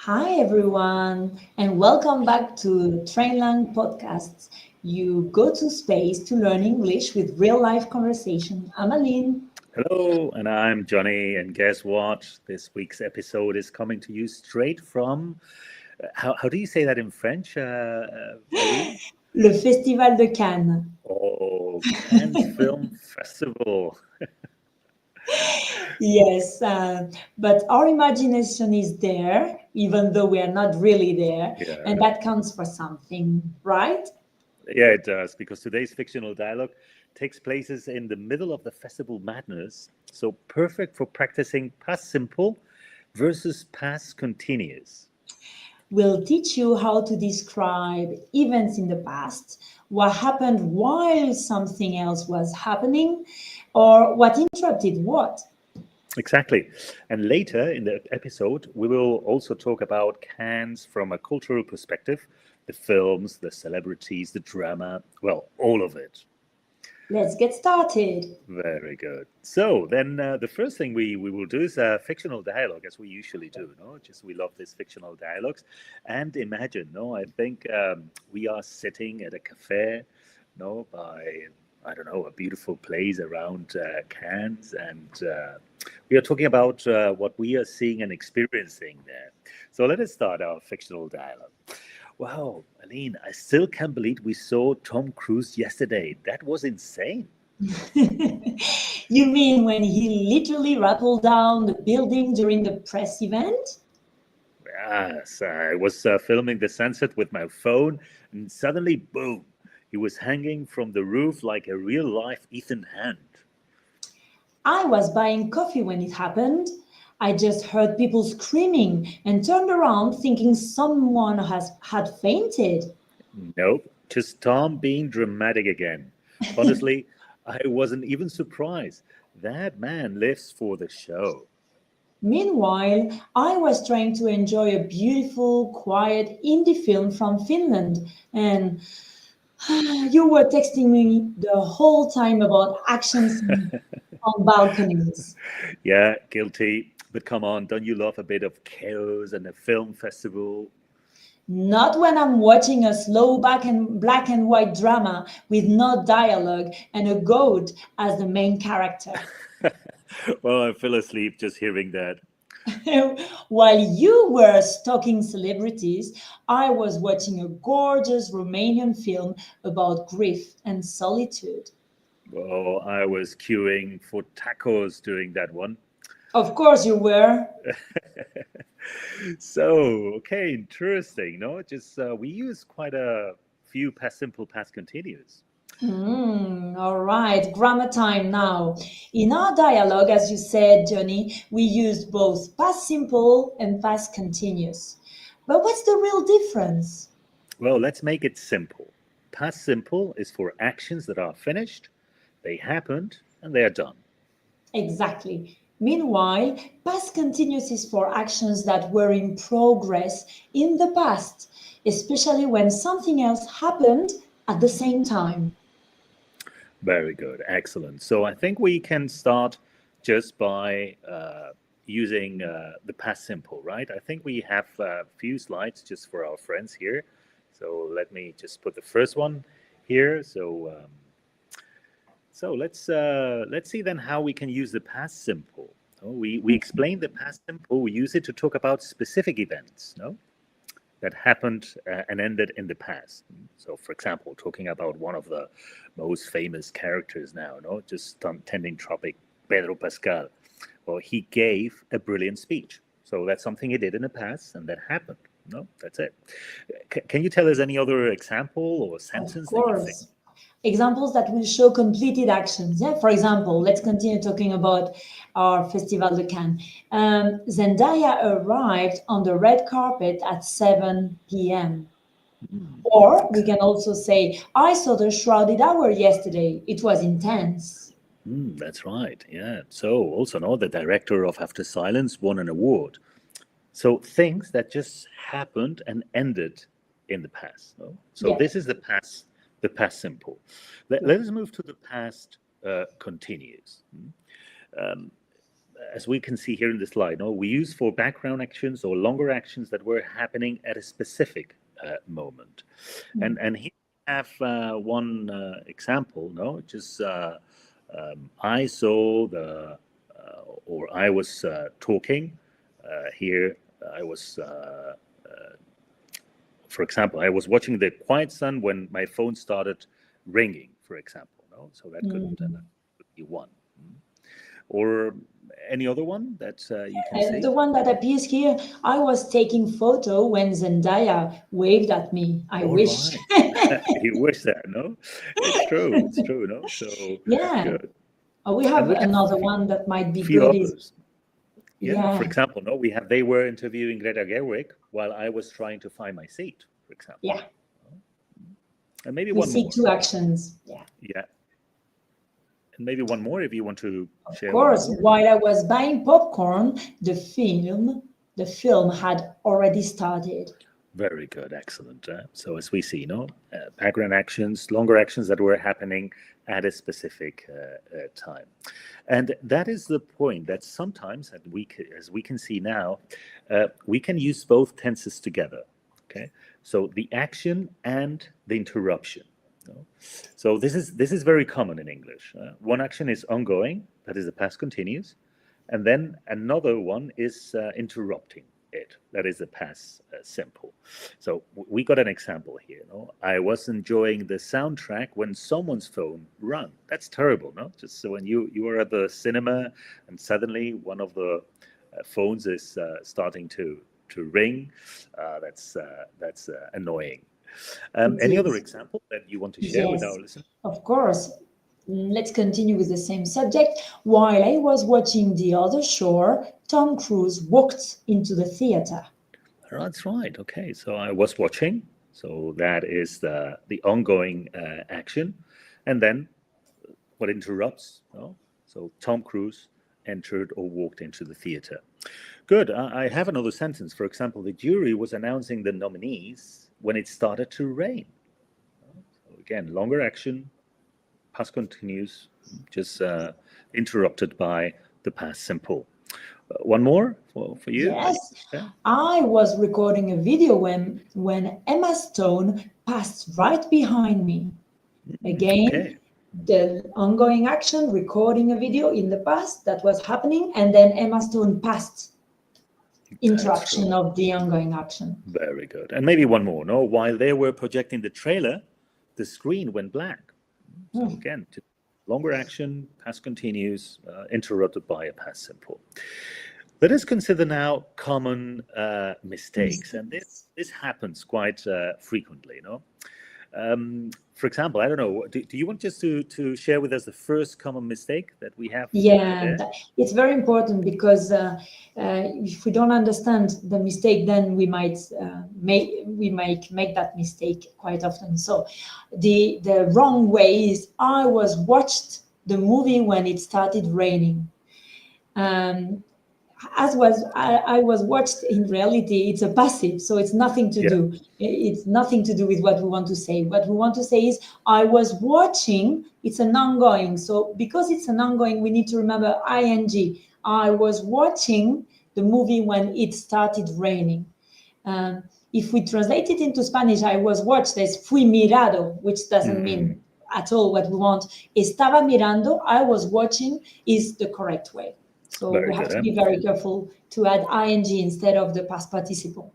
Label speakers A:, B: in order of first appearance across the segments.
A: Hi, everyone, and welcome back to Trainlang podcasts. You go to space to learn English with real life conversation. I'm Aline.
B: Hello, and I'm Johnny. And guess what? This week's episode is coming to you straight from how do you say that in French, Aline?
A: Le Festival de Cannes.
B: Oh, Cannes Film Festival.
A: Yes, but our imagination is there, even though we are not really there, and
B: Yeah,
A: that counts for something, right?
B: yeah, it does, because today's fictional dialogue takes places in the middle of the festival madness, so perfect for practicing past simple versus past continuous.
A: We'll teach you how to describe events in the past, what happened while something else was happening, or what interrupted what.
B: Exactly. And later in the episode, we will also talk about Cannes from a cultural perspective, the films, the celebrities, the drama, well, all of it.
A: Let's get started.
B: Very good. So then the first thing we will do is a fictional dialogue, as we usually do. No, just we love these fictional dialogues. And imagine, no, I think we are sitting at a cafe, no, by I don't know, a beautiful place around Cannes, and we are talking about what we are seeing and experiencing there. So let us start our fictional dialogue. Wow, Aline, I still can't believe we saw Tom Cruise yesterday. That was insane.
A: You mean when he literally rattled down the building during the press event?
B: Yes, I was filming the sunset with my phone, and suddenly, boom, he was hanging from the roof like a real life Ethan Hunt.
A: I was buying coffee when it happened. I just heard people screaming and turned around thinking someone had fainted.
B: Nope, just Tom being dramatic again. Honestly, I wasn't even surprised. That man lives for the show.
A: Meanwhile, I was trying to enjoy a beautiful, quiet indie film from Finland, and you were texting me the whole time about action scenes on balconies.
B: Yeah, guilty. But come on, don't you love a bit of chaos and a film festival?
A: Not when I'm watching a slow black and white drama with no dialogue and a goat as the main character.
B: Well, I fell asleep just hearing that.
A: While you were stalking celebrities, I was watching a gorgeous Romanian film about grief and solitude.
B: Oh, I was queuing for tacos during that one.
A: Of course, you were.
B: So, okay, interesting. No, just we use quite a few past simple, past continuous.
A: All right, grammar time now. In our dialogue, as you said, Johnny, we used both past simple and past continuous. But what's the real difference?
B: Well, let's make it simple. Past simple is for actions that are finished, they happened, and they are done.
A: Exactly. Meanwhile, past continuous is for actions that were in progress in the past, especially when something else happened at the same time.
B: Very good, excellent. So I think we can start just by using the past simple, right? I think we have a few slides just for our friends here. So let me just put the first one here. So let's see then how we can use the past simple. Oh, we explain the past simple. We use it to talk about specific events, no, that happened and ended in the past. So, for example, talking about one of the most famous characters now, no, just tending tropic, Pedro Pascal. Well, he gave a brilliant speech. So that's something he did in the past, and that happened. No, that's it. Can you tell us any other example or
A: Of
B: sentence that you think?
A: course. Examples that will show completed actions. Yeah, for example, let's continue talking about our Festival de Cannes. Zendaya arrived on the red carpet at 7 p.m.
B: Mm,
A: Or we
B: ex-
A: can also say, I saw the shrouded hour yesterday. It was intense.
B: that's right. Yeah. So also, no, the director of After Silence won an award. So things that just happened and ended in the past. No? So
A: Yeah.
B: this is the past simple. Let us move to the past continuous. Um, as we can see here in the slide, no, we use for background actions or longer actions that were happening at a specific moment. And here we have one example, no, just I saw the, or I was talking. Here I was, for example, I was watching The Quiet Sun when my phone started ringing, for example. No? So that could be one. Or any other one that you can see?
A: The one that appears here, I was taking photo when Zendaya waved at me. I wish.
B: Right. You wish that, no? It's true. It's true, no? So
A: Yeah.
B: good.
A: We have
B: And we
A: another one that might be
B: few
A: good.
B: others. Yeah. For example, no, we have they were interviewing Greta Gerwig while I was trying to find my seat, for example.
A: Yeah.
B: And maybe
A: We
B: one
A: see
B: more.
A: two actions. Yeah.
B: Yeah. And maybe one more if you want to share.
A: Of course, while I was buying popcorn, the film had already started.
B: Very good, excellent. So as we see, background actions, longer actions that were happening at a specific time, and that is the point that sometimes, as we can see now, we can use both tenses together. Okay, so the action and the interruption. So this is very common in English. One action is ongoing, that is the past continuous, and then another one is interrupting it, that is the past simple. So we got an example here. I was enjoying the soundtrack when someone's phone rang. That's terrible, no? Just so when you are at the cinema and suddenly one of the phones is starting to ring, that's annoying. Any other example that you want to share with our listeners?
A: Of course. Let's continue with the same subject. While I was watching The Other Shore, Tom Cruise walked into the theater.
B: That's right. Okay, so I was watching. So that is the ongoing action. And then what interrupts? So Tom Cruise entered or walked into the theater. Good. I have another sentence. For example, the jury was announcing the nominees when it started to rain. So again, longer action, past continuous, just interrupted by the past simple. One more for you?
A: Yes. Yeah. I was recording a video when Emma Stone passed right behind me. Again, the ongoing action, recording a video in the past that was happening, and then Emma Stone passed. Interruption of the ongoing action.
B: Very good. And maybe one more. While they were projecting the trailer, the screen went black. So again, longer action, past continuous, interrupted by a past simple. Let us consider now common mistakes, and this happens quite frequently. For example, I don't know. Do you want just to share with us the first common mistake that we have?
A: Yeah, it's very important because if we don't understand the mistake, then we might make that mistake quite often. So the wrong way is I watched the movie when it started raining. I was watched, in reality, it's a passive, so it's nothing to do. It's nothing to do with what we want to say. What we want to say is, I was watching, it's an ongoing. So because it's an ongoing, we need to remember ing. I was watching the movie when it started raining. If we translate it into Spanish, I was watched as fui mirado, which doesn't mean at all what we want. Estaba mirando, I was watching, is the correct way. So we have to be very careful to add ing instead of the past participle.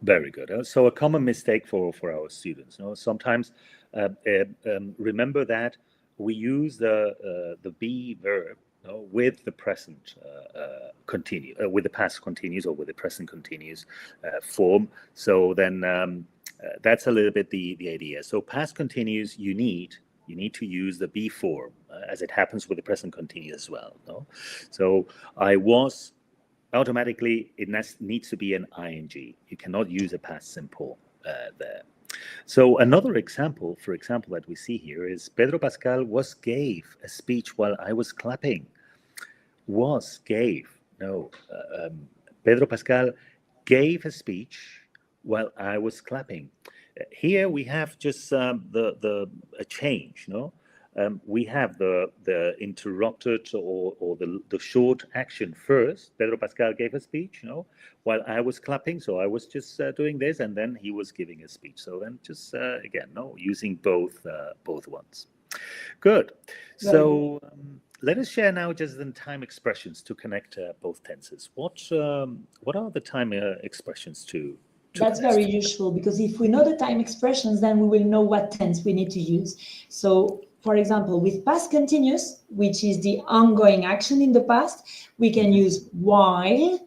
B: Very good. So a common mistake for our students. Sometimes remember that we use the be verb with the present with the past continuous or with the present continuous form. So then that's a little bit the idea. So past continuous, you need to use the be form as it happens with the present continuous as well. So I was, automatically it needs to be an ing. You cannot use a past simple there. So another example, that we see here is Pedro Pascal gave a speech while I was clapping. Pedro Pascal gave a speech while I was clapping. Here we have just a change, we have the interrupted or the short action first. Pedro Pascal gave a speech, while I was clapping. So I was just doing this, and then he was giving a speech. So then just again, using both ones. Good. So let us share now just the time expressions to connect both tenses. What are the time expressions to
A: That's
B: connect?
A: very useful, because if we know the time expressions, then we will know what tense we need to use. So, for example, with past continuous, which is the ongoing action in the past, we can use while,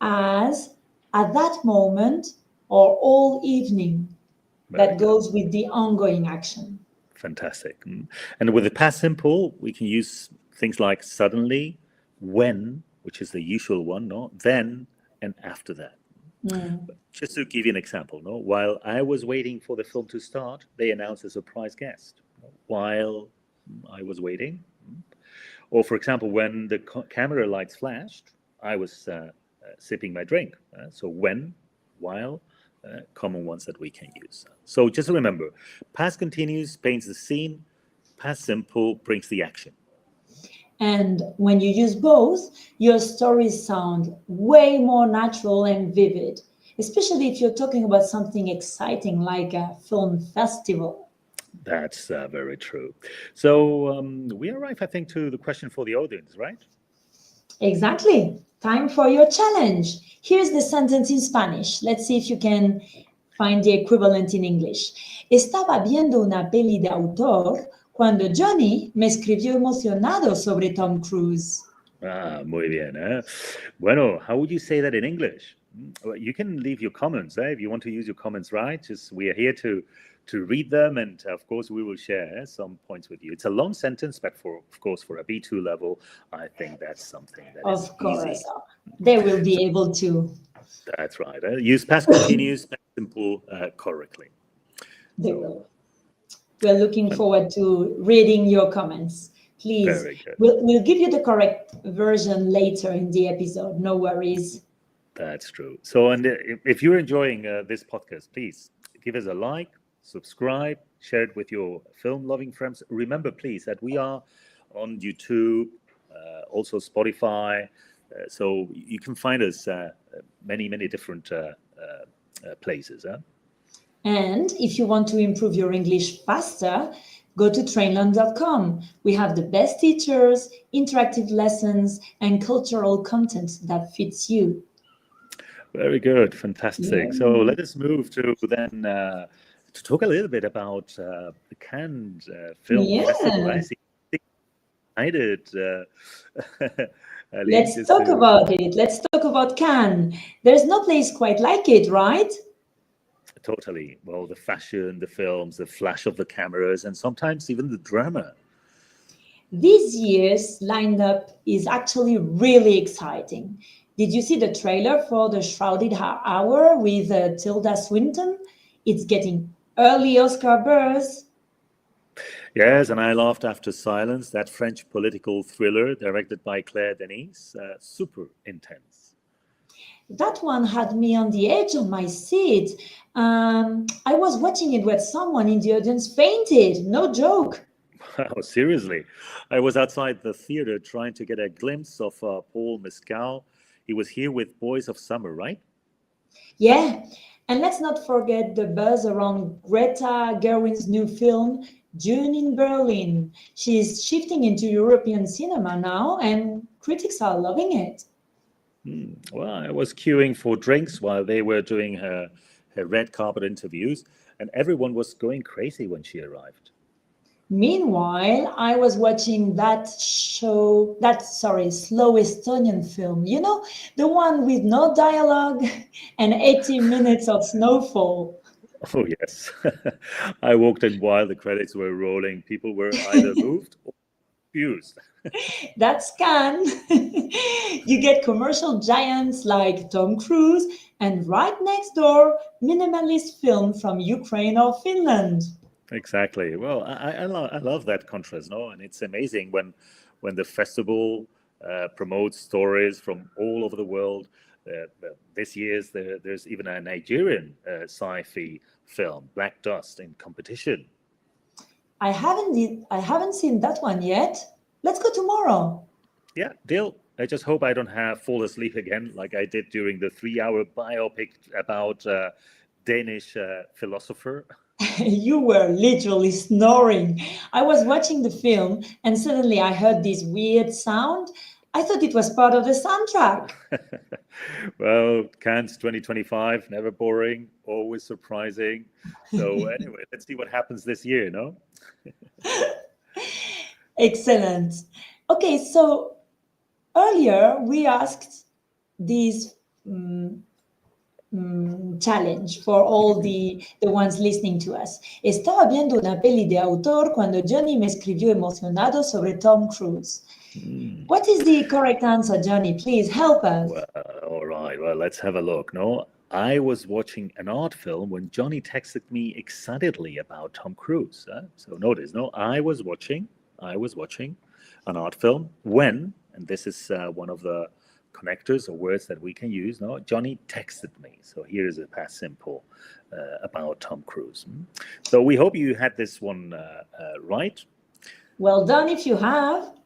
A: as, at that moment, or all evening. That goes with the ongoing action.
B: Fantastic. And with the past simple, we can use things like suddenly, when, which is the usual one, then, and after that. Just to give you an example, while I was waiting for the film to start, they announced a surprise guest. While I was waiting. Or, for example, when the camera lights flashed, I was sipping my drink. So when, while, common ones that we can use. So just remember, past continuous paints the scene, past simple brings the action.
A: And when you use both, your stories sound way more natural and vivid, especially if you're talking about something exciting like a film festival.
B: That's very true. So we arrive, I think, to the question for the audience, right?
A: Exactly. Time for your challenge. Here's the sentence in Spanish. Let's see if you can find the equivalent in English. Estaba viendo una peli de autor cuando Johnny me escribió emocionado sobre Tom Cruise.
B: Muy bien. Bueno, how would you say that in English? Well, you can leave your comments if you want to use your comments, right? Just we are here to read them, and of course we will share some points with you. It's a long sentence, but of course for a B2 level, I think that's something that is easy.
A: They will be able to.
B: That's right. Use past continuous, past simple correctly.
A: They will. We're looking forward to reading your comments. Please,
B: very good.
A: We'll give you the correct version later in the episode. No worries.
B: That's true. So, and if you're enjoying this podcast, please give us a like, subscribe, share it with your film-loving friends. Remember, please, that we are on YouTube, also Spotify, so you can find us many different places.
A: And if you want to improve your English faster, go to trainlang.com. We have the best teachers, interactive lessons, and cultural content that fits you.
B: Very good, fantastic. So let us move to then to talk a little bit about the Cannes Film Festival. I see excited.
A: Let's talk about it. Let's talk about Cannes. There's no place quite like it, right?
B: Totally. Well, the fashion, the films, the flash of the cameras, and sometimes even the drama.
A: This year's lineup is actually really exciting. Did you see the trailer for The Shrouded Hour with Tilda Swinton? It's getting early Oscar buzz.
B: Yes, and I laughed after Silence, that French political thriller directed by Claire Denis. Super intense.
A: That one had me on the edge of my seat. I was watching it when someone in the audience fainted. No joke.
B: Wow, seriously. I was outside the theater trying to get a glimpse of Paul Mescal. He was here with Boys of Summer, right?
A: Yeah, and let's not forget the buzz around Greta Gerwig's new film, June in Berlin. She's shifting into European cinema now, and critics are loving it.
B: Well, I was queuing for drinks while they were doing her red carpet interviews, and everyone was going crazy when she arrived.
A: Meanwhile, I was watching slow Estonian film, the one with no dialogue and 80 minutes of snowfall.
B: Oh, yes. I walked in while the credits were rolling. People were either moved or confused.
A: That's Cannes. You get commercial giants like Tom Cruise, and right next door, minimalist film from Ukraine or Finland.
B: Exactly. Well, I love that contrast, no? And it's amazing when the festival promotes stories from all over the world. This year's there's even a Nigerian sci-fi film, Black Dust, in competition.
A: I haven't seen that one yet. Let's go tomorrow.
B: Yeah, deal. I just hope I don't fall asleep again like I did during the 3-hour biopic about Danish philosopher.
A: You were literally snoring. I was watching the film and suddenly I heard this weird sound. I thought it was part of the soundtrack.
B: Well, Cannes 2025, never boring, always surprising. So anyway, let's see what happens this year, no?
A: Excellent. Okay, so earlier we asked this challenge for all the ones listening to us. Estaba viendo una peli de autor cuando Johnny me escribió emocionado sobre Tom Cruise. What is the correct answer, Johnny? Please help us.
B: Well, all right. Well, let's have a look. No, I was watching an art film when Johnny texted me excitedly about Tom Cruise. So notice, no, I was watching an art film when, and this is one of the connectors or words that we can use. No, Johnny texted me. So here is a past simple about Tom Cruise. So we hope you had this one right.
A: Well done if you have.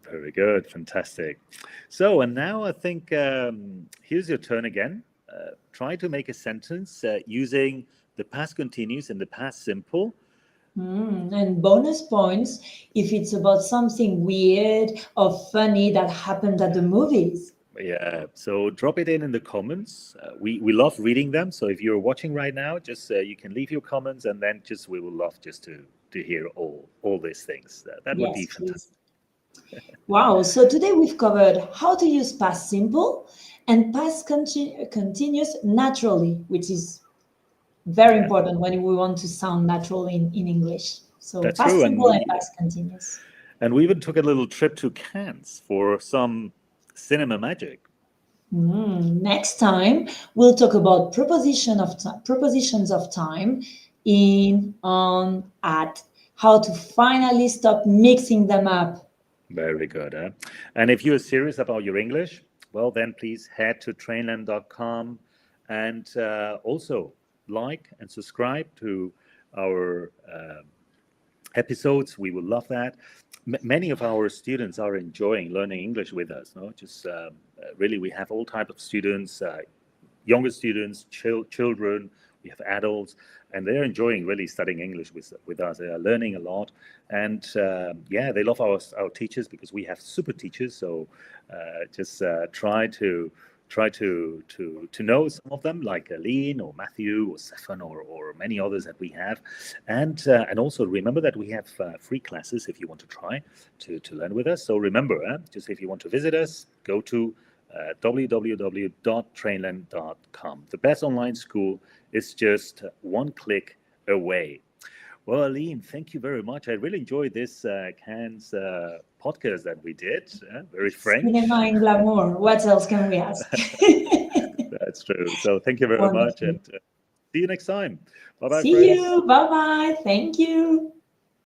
B: Very good, fantastic. So, and now I think here's your turn again. Try to make a sentence using the past continuous and the past simple.
A: And bonus points if it's about something weird or funny that happened at the movies.
B: Yeah, so drop it in the comments. We love reading them. So if you're watching right now, just you can leave your comments, and then we will love just to hear all these things. That would be fantastic.
A: Wow, so today we've covered how to use past simple and past continuous naturally, which is very important when we want to sound natural in English. So
B: that's
A: past
B: true.
A: simple and past continuous.
B: And we even took a little trip to Cannes for some cinema magic.
A: Next time, we'll talk about prepositions of time, in, on, at, how to finally stop mixing them up.
B: Very good. And if you're serious about your English, well, then please head to trainlang.com and also like and subscribe to our episodes. We will love that. Many of our students are enjoying learning English with us. No, just really, we have all types of students, younger students, children. We have adults, and they're enjoying really studying English with us. They are learning a lot, and they love our teachers because we have super teachers. So just try to know some of them, like Aline or Matthew or Stefan or many others that we have, and also remember that we have free classes if you want to try to learn with us. So remember, just if you want to visit us, go to www.trainlang.com. The best online school is just one click away. Well, Aline, thank you very much. I really enjoyed this Cannes podcast that we did. Very French.
A: Cinema and glamour. What else can we ask?
B: That's true. So thank you very much, and see you next time. Bye-bye,
A: See
B: friends.
A: you. Bye-bye. Thank you.